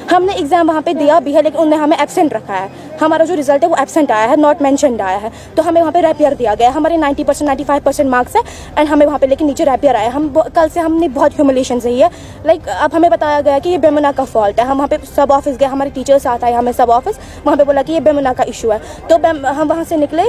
हमने एग्जाम वहाँ पे दिया भी है, लेकिन उन्होंने हमें एब्सेंट रखा है। हमारा जो रिजल्ट है वो एब्सेंट आया है, नॉट मेंशनड आया है। तो हमें वहाँ पे रैपियर दिया गया है। हमारे 90% 95% मार्क्स है एंड हमें वहाँ पे लेकिन नीचे रैपियर आया है। हम कल से हमने बहुत ह्यूमिलेशन सही है। लाइक अब हमें बताया गया कि ये बेमुना का फॉल्ट है। हम वहाँ पे सब ऑफिस गए, हमारे टीचर्स साथ आए हमें सब ऑफिस, वहाँ पे बोला कि ये बेमुना का इशू है। तो हम वहाँ से निकले,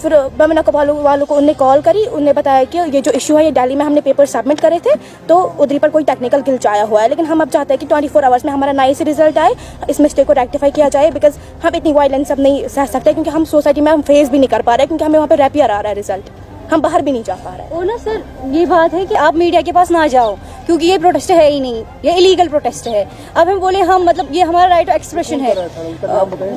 फिर बेमुना को वालों को उन्हें कॉल करी। उन्हें बताया कि ये जो इशू है ये दिल्ली में हमने पेपर सबमिट करे थे, तो उधर पर कोई टेक्निकल ग्लिच आया हुआ है। लेकिन हम अब चाहते हैं कि 24 आवर्स में हमारा नए से रिजल्ट आए, इस मिस्टेक को रेक्टिफाई किया जाए, बिकॉज हम इतनी वायलेंस अब नहीं सह सकते, क्योंकि हम सोसाइटी में हम फेस भी नहीं कर पा रहे, क्योंकि हमें वहाँ पे रैपियर आ रहा है रिजल्ट, हम बाहर भी नहीं जा पा रहे हैं। और ना सर, ये बात है कि आप मीडिया के पास ना जाओ, क्योंकि ये प्रोटेस्ट है ही नहीं, ये इलीगल प्रोटेस्ट है। अब हम बोले हम मतलब ये हमारा राइट ऑफ एक्सप्रेशन है।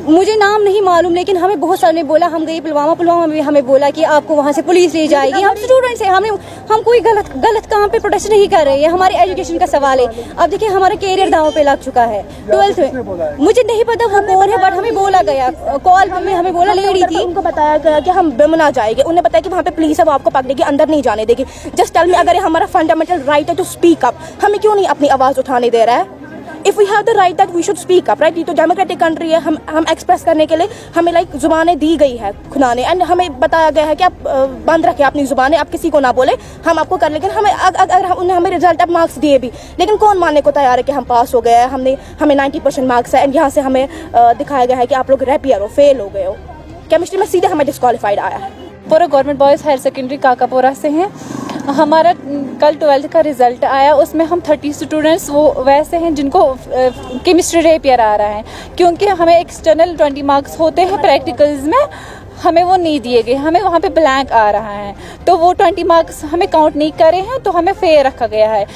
मुझे नाम नहीं मालूम, लेकिन हमें बहुत सारे ने बोला, हम गए पुलवामा में हमें बोला कि आपको वहाँ से पुलिस ले जाएगी। हम स्टूडेंट्स हैं, हम कोई गलत काम पे प्रोटेस्ट नहीं कर रहे हैं। हमारे एजुकेशन का सवाल है। अब देखिए हमारा कैरियर दांव पे लग चुका है 12th में। मुझे नहीं पता वो कौन है, बट हमें बोला गया, कॉल में हमें बोला, लेडी थी, उनको बताया गया कि हम बेमुना जाएंगे। उन्हें बताया कि वहाँ पे पुलिस है, वो आपको पकड़ेगी, अंदर नहीं जाने देगी। जस्ट टेल मी, अगर ये हमारा फंडामेंटल राइट है टू स्पीक अप, हमें क्यों नहीं अपनी आवाज उठाने दे रहा है? If we have the right that we should speak up, right? ये तो डेमोक्रेटिक कंट्री है। हम एक्सप्रेस करने के लिए हमें लाइक जुबानें दी गई है खुदा ने, एंड हमें बताया गया है कि आप बंद रखें अपनी जुबानें, आप किसी को ना बोले, हम आपको कर। लेकिन हमें अगर उन्हें हमें रिजल्ट अब मार्क्स दिए भी, लेकिन कौन मानने को तैयार है कि हम पास हो गए हैं? हमें 90% मार्क्स है, एंड यहाँ से हमें दिखाया गया है कि आप लोग रैपियर हो, फेल हो गए हो। केमिस्ट्री में सीधे हमें डिस्क्वालीफाइड आया है। पूरा government boys higher secondary Kakapora से हैं। हमारा कल 12th का रिज़ल्ट आया, उसमें हम 30 स्टूडेंट्स वो वैसे हैं जिनको केमिस्ट्री रैपियर आ रहा है, क्योंकि हमें एक्सटर्नल 20 मार्क्स होते हैं प्रैक्टिकल्स में, हमें वो नहीं दिए गए, हमें वहाँ पे ब्लैंक आ रहा है, तो वो 20 मार्क्स हमें काउंट नहीं करे हैं, तो हमें फेयर रखा गया है।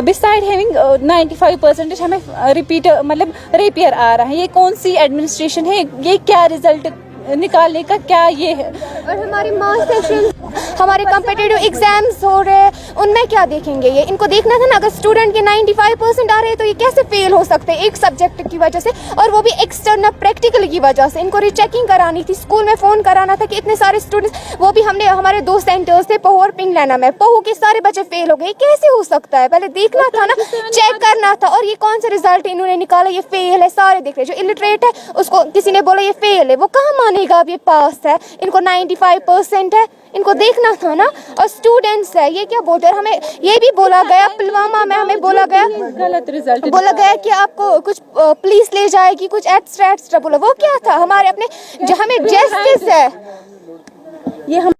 बिसाइड हैविंग 95% हमें रिपीट मतलब रैपियर आ रहा है। ये कौन सी एडमिनिस्ट्रेशन है? ये क्या रिजल्ट निकालने का क्या ये है? और हमारे मास सेशन, हमारे कॉम्पिटिटिव एग्जाम्स हो रहे हैं, उनमें क्या देखेंगे? ये इनको देखना था ना, अगर स्टूडेंट के 95% आ रहे हैं तो ये कैसे फेल हो सकते हैं एक सब्जेक्ट की वजह से, और वो भी एक्सटर्नल प्रैक्टिकल की वजह से। इनको रीचेकिंग करानी थी, स्कूल में फ़ोन कराना था कि इतने सारे स्टूडेंट्स, वो भी हमने हमारे 2 सेंटर्स थे, पहू और पिंगलाना में, पहू के सारे बच्चे फेल हो गए। कैसे हो सकता है? पहले देखना था ना, चेक करना था। और ये कौन सा रिजल्ट इन्होंने निकाला? ये फेल है, सारे देख रहे। जो इलिटरेट है उसको किसी ने बोला ये फेल है, वो कहाँ मानेगा अब ये पास है? इनको 95% है, इनको देखना था ना। और स्टूडेंट्स है, ये क्या बोलते हैं? हमें ये भी बोला गया पुलवामा में, हमें बोला गया गलत रिजल्ट बोला गया कि आपको कुछ पुलिस ले जाएगी, कुछ एक्स्ट्रा बोला। वो क्या था? हमारे अपने जो हमें जस्टिस है, ये हम